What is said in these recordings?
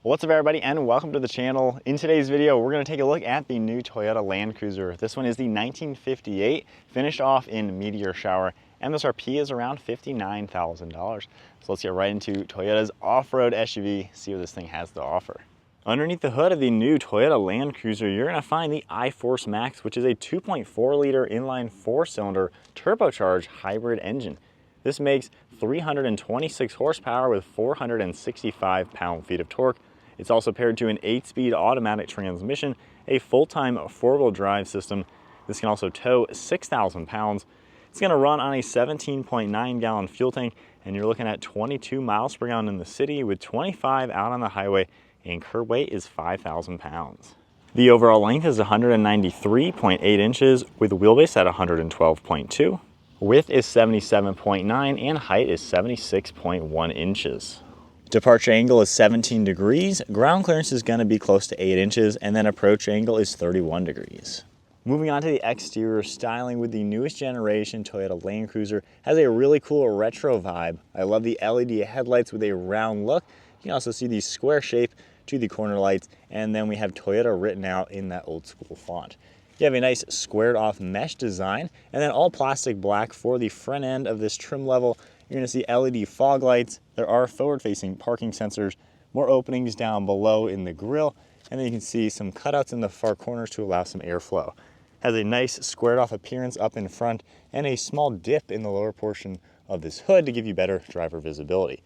What's up everybody and welcome to the channel. In today's video, we're gonna take a look at the new Toyota Land Cruiser. This one is the 1958, finished off in Meteor Shower. MSRP is around $59,000. So let's get right into Toyota's off-road SUV, see what this thing has to offer. Underneath the hood of the new Toyota Land Cruiser, you're gonna find the iForce Max, which is a 2.4 liter inline four-cylinder turbocharged hybrid engine. This makes 326 horsepower with 465 pound-feet of torque. It's also paired to an 8-speed automatic transmission, a full-time four-wheel drive system. This can also tow 6,000 pounds. It's gonna run on a 17.9 gallon fuel tank, and you're looking at 22 miles per gallon in the city with 25 out on the highway, and curb weight is 5,000 pounds. The overall length is 193.8 inches with wheelbase at 112.2. Width is 77.9 and height is 76.1 inches. Departure angle is 17 degrees, ground clearance is going to be close to 8 inches, and then approach angle is 31 degrees. Moving on to the exterior styling with the newest generation Toyota Land Cruiser, has a really cool retro vibe. I love the LED headlights with a round look. You can also see the square shape to the corner lights, and then we have Toyota written out in that old school font. You have a nice squared off mesh design, and then all plastic black for the front end of this trim level. You're going to see LED fog lights. There are forward-facing parking sensors, more openings down below in the grille, and then you can see some cutouts in the far corners to allow some airflow. Has a nice squared-off appearance up in front and a small dip in the lower portion of this hood to give you better driver visibility.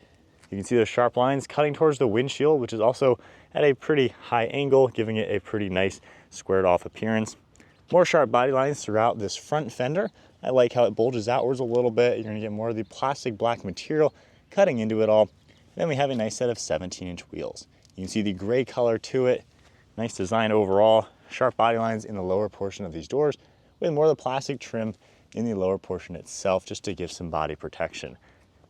You can see the sharp lines cutting towards the windshield, which is also at a pretty high angle, giving it a pretty nice squared-off appearance. More sharp body lines throughout this front fender. I like how it bulges outwards a little bit. You're gonna get more of the plastic black material cutting into it all. Then we have a nice set of 17-inch wheels. You can see the gray color to it. Nice design overall. Sharp body lines in the lower portion of these doors with more of the plastic trim in the lower portion itself just to give some body protection.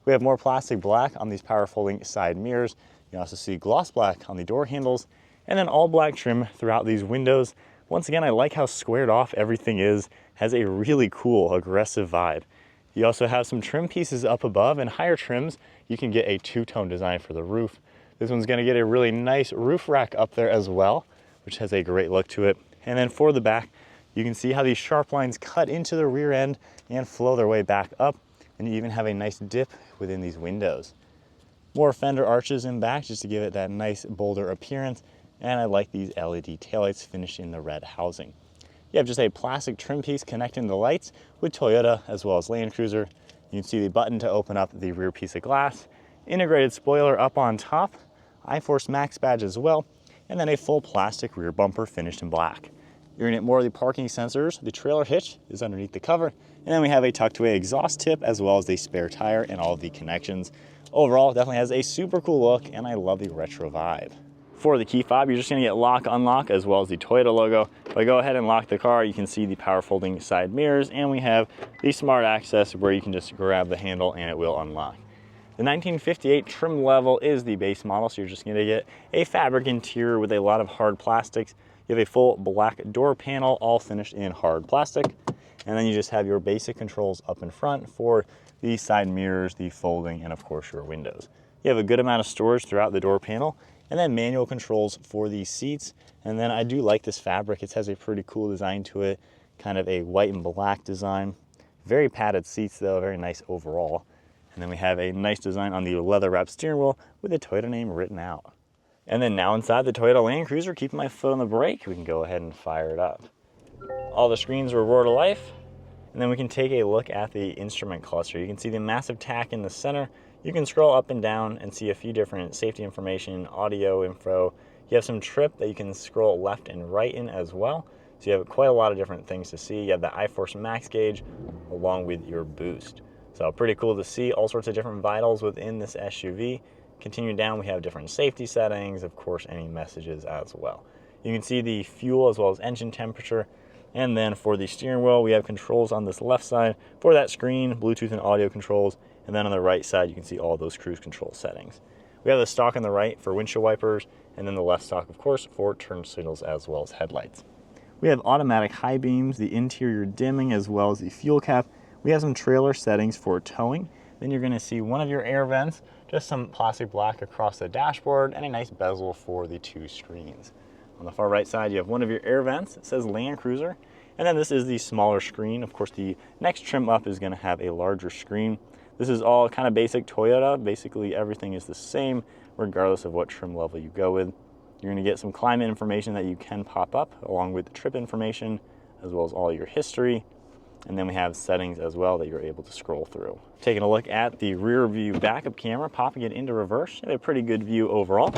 We have more plastic black on these power folding side mirrors. You can also see gloss black on the door handles and then all black trim throughout these windows. Once again, I like how squared off everything is. Has a really cool, aggressive vibe. You also have some trim pieces up above, and higher trims, you can get a two-tone design for the roof. This one's gonna get a really nice roof rack up there as well, which has a great look to it. And then for the back, you can see how these sharp lines cut into the rear end and flow their way back up, and you even have a nice dip within these windows. More fender arches in back just to give it that nice, bolder appearance. And I like these LED taillights finished in the red housing. You have just a plastic trim piece connecting the lights with Toyota as well as Land Cruiser. You can see the button to open up the rear piece of glass, integrated spoiler up on top, iForce Max badge as well, and then a full plastic rear bumper finished in black. You're gonna get more of the parking sensors. The trailer hitch is underneath the cover, and then we have a tucked away exhaust tip as well as the spare tire and all of the connections. Overall, it definitely has a super cool look, and I love the retro vibe. For the key fob, you're just gonna get lock, unlock, as well as the Toyota logo. If I go ahead and lock the car, you can see the power folding side mirrors, and we have the smart access where you can just grab the handle and it will unlock. The 1958 trim level is the base model, so you're just gonna get a fabric interior with a lot of hard plastics. You have a full black door panel, all finished in hard plastic. And then you just have your basic controls up in front for the side mirrors, the folding, and of course your windows. You have a good amount of storage throughout the door panel, and then manual controls for these seats. And then I do like this fabric. It has a pretty cool design to it, kind of a white and black design. Very padded seats though, very nice overall. And then we have a nice design on the leather wrapped steering wheel with the Toyota name written out. And then now inside the Toyota Land Cruiser, keeping my foot on the brake, we can go ahead and fire it up. All the screens were roar to life. And then we can take a look at the instrument cluster. You can see the massive tack in the center. You can scroll up and down and see a few different safety information, audio info. You have some trip that you can scroll left and right in as well. So you have quite a lot of different things to see. You have the iForce Max gauge along with your boost. So pretty cool to see all sorts of different vitals within this SUV. Continuing down, we have different safety settings, of course, any messages as well. You can see the fuel as well as engine temperature. And then for the steering wheel, we have controls on this left side for that screen, Bluetooth and audio controls. And then on the right side, you can see all those cruise control settings. We have the stalk on the right for windshield wipers, and then the left stalk, of course, for turn signals as well as headlights. We have automatic high beams, the interior dimming, as well as the fuel cap. We have some trailer settings for towing. Then you're gonna see one of your air vents just some plastic black across the dashboard, and a nice bezel for the 2 screens. On the far right side, you have one of your air vents. It says Land Cruiser, and then this is the smaller screen. Of course, the next trim up is going to have a larger screen. This is all kind of basic Toyota. Basically, everything is the same, regardless of what trim level you go with. You're going to get some climate information that you can pop up, along with the trip information, as well as all your history. And then we have settings as well that you're able to scroll through. Taking a look at the rear view backup camera, popping it into reverse, you have a pretty good view overall.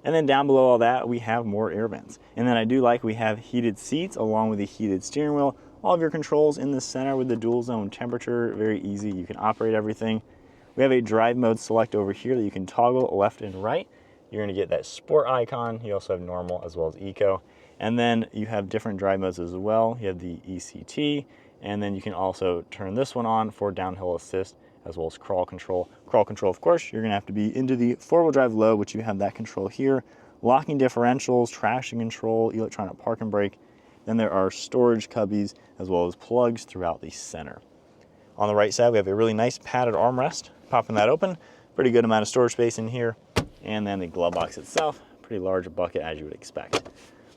And then down below all that, we have more air vents. And then I do like we have heated seats along with the heated steering wheel. All of your controls in the center with the dual zone temperature, very easy. You can operate everything. We have a drive mode select over here that you can toggle left and right. You're gonna get that sport icon. You also have normal as well as eco. And then you have different drive modes as well. You have the ECT, and then you can also turn this one on for downhill assist as well as crawl control. Crawl control, of course, you're gonna have to be into the 4-wheel drive low, which you have that control here. Locking differentials, traction control, electronic park and brake. Then there are storage cubbies as well as plugs throughout the center. On the right side, we have a really nice padded armrest. Popping that open, pretty good amount of storage space in here. And then the glove box itself, pretty large bucket as you would expect.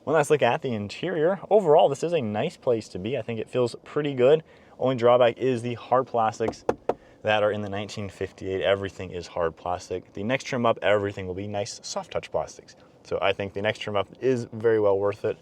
One last look at the interior. Overall, this is a nice place to be. I think it feels pretty good. Only drawback is the hard plastics that are in the 1958. Everything is hard plastic. The next trim up, everything will be nice soft touch plastics. So I think the next trim up is very well worth it.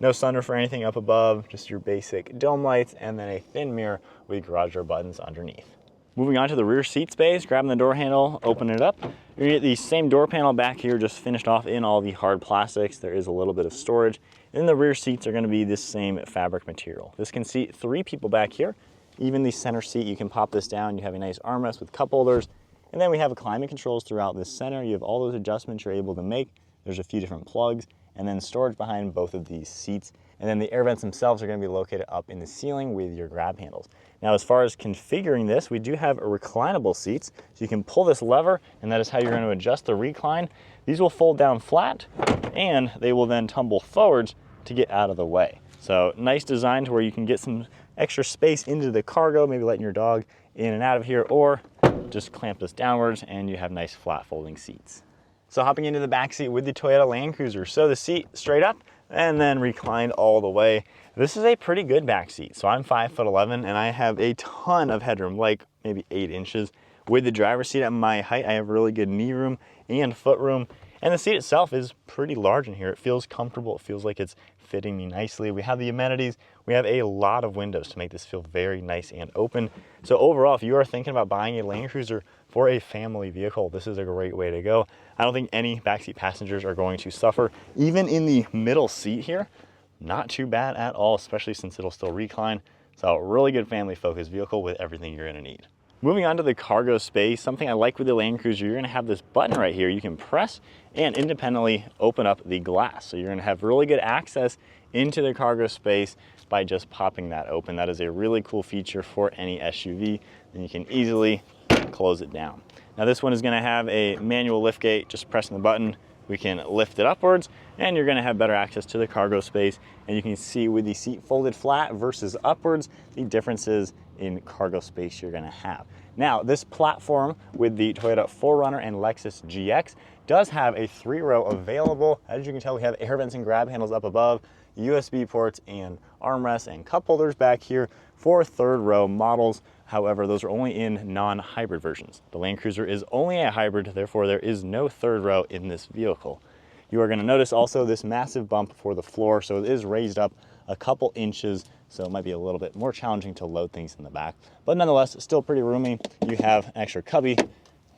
No sunroof or anything up above, just your basic dome lights, and then a thin mirror with garage door buttons underneath. Moving on to the rear seat space, grabbing the door handle, open it up. You're gonna get the same door panel back here, just finished off in all the hard plastics. There is a little bit of storage. And the rear seats are gonna be this same fabric material. This can seat 3 people back here. Even the center seat, you can pop this down. You have a nice armrest with cup holders. And then we have climate controls throughout this center. You have all those adjustments you're able to make. There's a few different plugs, and then storage behind both of these seats. And then the air vents themselves are going to be located up in the ceiling with your grab handles. Now, as far as configuring this, we do have reclinable seats. So you can pull this lever, and that is how you're going to adjust the recline. These will fold down flat, and they will then tumble forwards to get out of the way. So nice design to where you can get some extra space into the cargo, maybe letting your dog in and out of here, or just clamp this downwards and you have nice flat folding seats. So hopping into the back seat with the Toyota Land Cruiser. So the seat straight up and then reclined all the way. This is a pretty good back seat. So I'm 5'11" and I have a ton of headroom, like maybe 8 inches. With the driver's seat at my height, I have really good knee room and foot room. And the seat itself is pretty large in here. It feels comfortable. It feels like it's fitting me nicely. We have the amenities. We have a lot of windows to make this feel very nice and open. So overall, if you are thinking about buying a Land Cruiser for a family vehicle, this is a great way to go. I don't think any backseat passengers are going to suffer. Even in the middle seat here, not too bad at all, especially since it'll still recline. So a really good family focused vehicle with everything you're gonna need. Moving on to the cargo space, something I like with the Land Cruiser, you're gonna have this button right here you can press and independently open up the glass. So you're gonna have really good access into the cargo space by just popping that open. That is a really cool feature for any SUV, and you can easily close it down. Now this one is gonna have a manual lift gate. Just pressing the button, we can lift it upwards, and you're gonna have better access to the cargo space. And you can see with the seat folded flat versus upwards, the differences in cargo space you're gonna have. Now, this platform with the Toyota 4Runner and Lexus GX does have a 3-row available. As you can tell, we have air vents and grab handles up above, USB ports and armrests and cup holders back here for 3rd-row models. However, those are only in non-hybrid versions. The Land Cruiser is only a hybrid, therefore there is no 3rd row in this vehicle. You are gonna notice also this massive bump for the floor, so it is raised up a couple inches, so it might be a little bit more challenging to load things in the back. But nonetheless, it's still pretty roomy. You have an extra cubby,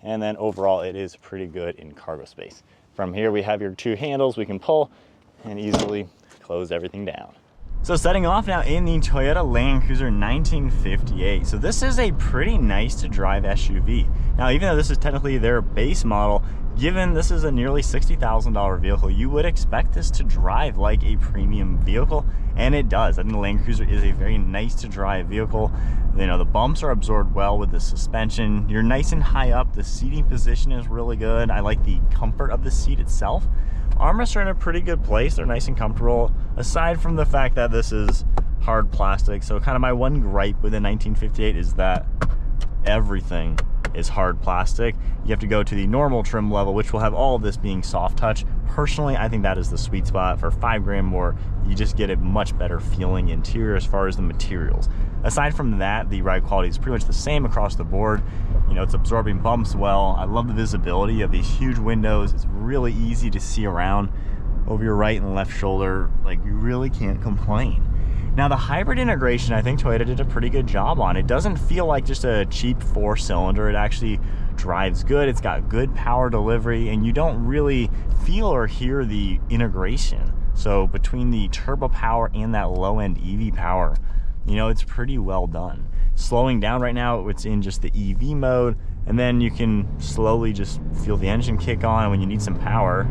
and then overall it is pretty good in cargo space. From here we have your 2 handles we can pull and easily close everything down. So setting off now in the Toyota Land Cruiser 1958. So this is a pretty nice to drive SUV. Now, even though this is technically their base model, given this is a nearly $60,000 vehicle, you would expect this to drive like a premium vehicle, and it does. I think the Land Cruiser is a very nice to drive vehicle. You know, the bumps are absorbed well with the suspension. You're nice and high up. The seating position is really good. I like the comfort of the seat itself. Armrests are in a pretty good place. They're nice and comfortable, aside from the fact that this is hard plastic. So kind of my one gripe with the 1958 is that everything is hard plastic. You have to go to the normal trim level, which will have all of this being soft touch. Personally, I think that is the sweet spot. For $5 more, you just get a much better feeling interior as far as the materials. Aside from that, the ride quality is pretty much the same across the board. You know, it's absorbing bumps well. I love the visibility of these huge windows. It's really easy to see around over your right and left shoulder. Like, you really can't complain. Now, the hybrid integration, I think Toyota did a pretty good job on. It doesn't feel like just a cheap 4-cylinder. It actually drives good. It's got good power delivery, and you don't really feel or hear the integration. So between the turbo power and that low-end EV power, you know, it's pretty well done. Slowing down right now, it's in just the EV mode, and then you can slowly just feel the engine kick on when you need some power.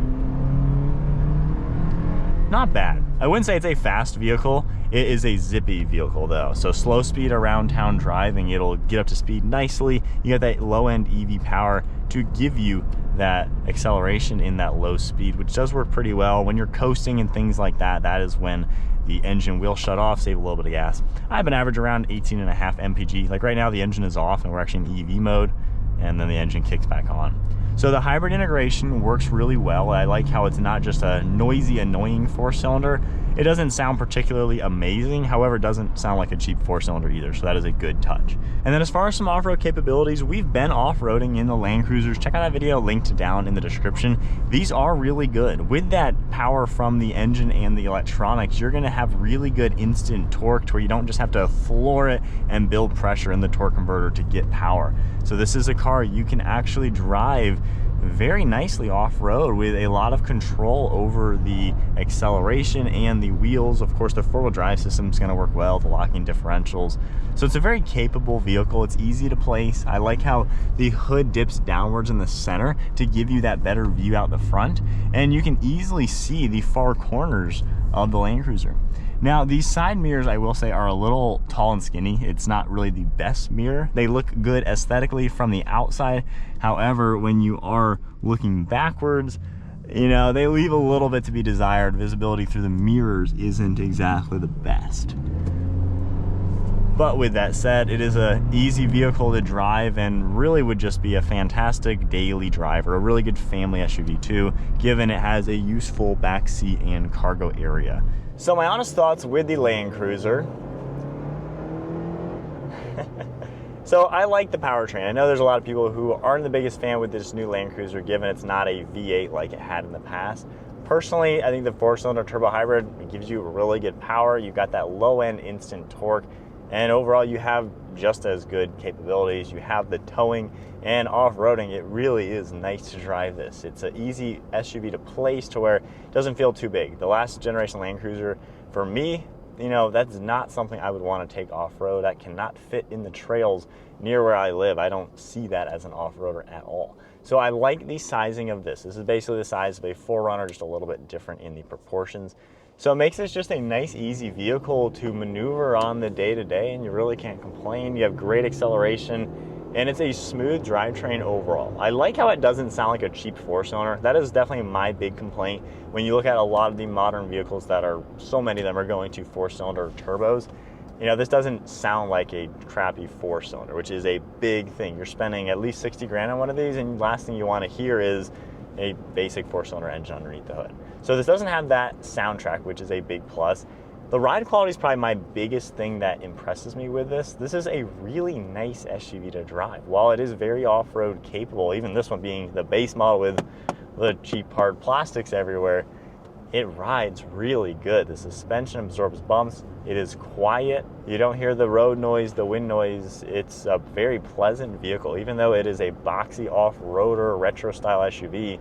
Not bad. I wouldn't say it's a fast vehicle. It is a zippy vehicle though. So slow speed around town driving, it'll get up to speed nicely. You got that low end EV power to give you that acceleration in that low speed, which does work pretty well. When you're coasting and things like that, that is when the engine will shut off, save a little bit of gas. I have an average around 18.5 mpg. Like right now the engine is off and we're actually in EV mode, and then the engine kicks back on. So the hybrid integration works really well. I like how it's not just a noisy, annoying 4-cylinder. It doesn't sound particularly amazing, however, it doesn't sound like a cheap 4-cylinder either, so that is a good touch. And then as far as some off-road capabilities, we've been off-roading in the Land Cruisers. Check out that video linked down in the description. These are really good. With that power from the engine and the electronics, you're gonna have really good instant torque to where you don't just have to floor it and build pressure in the torque converter to get power. So this is a car you can actually drive very nicely off-road with a lot of control over the acceleration and the wheels. Of course, the 4-wheel drive system is going to work well, the locking differentials. So it's a very capable vehicle. It's easy to place. I like how the hood dips downwards in the center to give you that better view out the front, and you can easily see the far corners of the Land Cruiser. Now, these side mirrors, I will say, are a little tall and skinny. It's not really the best mirror. They look good aesthetically from the outside. However, when you are looking backwards, you know, they leave a little bit to be desired. Visibility through the mirrors isn't exactly the best. But with that said, it is an easy vehicle to drive and really would just be a fantastic daily driver, a really good family SUV too, given it has a useful back seat and cargo area. So my honest thoughts with the Land Cruiser. So I like the powertrain. I know there's a lot of people who aren't the biggest fan with this new Land Cruiser, given it's not a V8 like it had in the past. Personally, I think the 4-cylinder turbo hybrid, it gives you really good power. You've got that low-end instant torque, and overall you have just as good capabilities. You have the towing and off-roading. It really is nice to drive this. It's an easy SUV to place to where it doesn't feel too big. The last generation Land Cruiser, for me, you know, that's not something I would want to take off-road. That cannot fit in the trails near where I live. I don't see that as an off-roader at all. So I like the sizing of this. This is basically the size of a 4Runner, just a little bit different in the proportions. So it makes this just a nice, easy vehicle to maneuver on the day-to-day, and you really can't complain. You have great acceleration, and it's a smooth drivetrain overall. I like how it doesn't sound like a cheap 4-cylinder. That is definitely my big complaint. When you look at a lot of the modern vehicles that are, so many of them are going to 4-cylinder turbos, you know, this doesn't sound like a crappy 4-cylinder, which is a big thing. You're spending at least 60 grand on one of these, and the last thing you want to hear is a basic 4-cylinder engine underneath the hood. So this doesn't have that soundtrack, which is a big plus. The ride quality is probably my biggest thing that impresses me with this. This is a really nice SUV to drive. While it is very off-road capable, even this one being the base model with the cheap hard plastics everywhere, it rides really good. The suspension absorbs bumps. It is quiet. You don't hear the road noise, the wind noise. It's a very pleasant vehicle. Even though it is a boxy off-roader retro style SUV,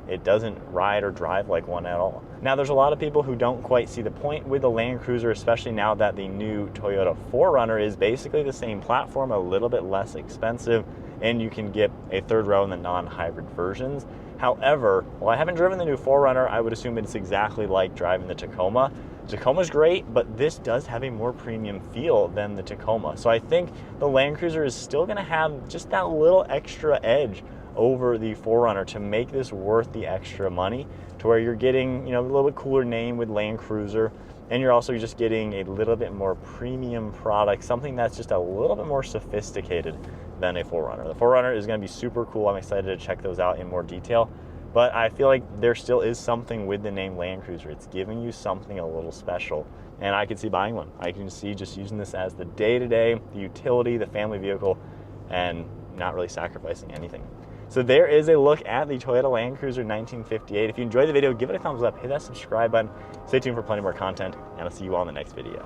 it doesn't ride or drive like one at all. Now, there's a lot of people who don't quite see the point with the Land Cruiser, especially now that the new Toyota 4Runner is basically the same platform, a little bit less expensive, and you can get a third row in the non-hybrid versions. However, while I haven't driven the new 4Runner, I would assume it's exactly like driving the Tacoma. Tacoma's great, but this does have a more premium feel than the Tacoma. So I think the Land Cruiser is still gonna have just that little extra edge over the 4Runner to make this worth the extra money, to where you're getting, you know, a little bit cooler name with Land Cruiser, and you're also just getting a little bit more premium product, something that's just a little bit more sophisticated than a 4Runner. The 4Runner is going to be super cool. I'm excited to check those out in more detail. But I feel like there still is something with the name Land Cruiser. It's giving you something a little special. And I could see buying one. I can see just using this as the day-to-day, the utility, the family vehicle, and not really sacrificing anything. So there is a look at the Toyota Land Cruiser 1958. If you enjoyed the video, give it a thumbs up, hit that subscribe button. Stay tuned for plenty more content, and I'll see you all in the next video.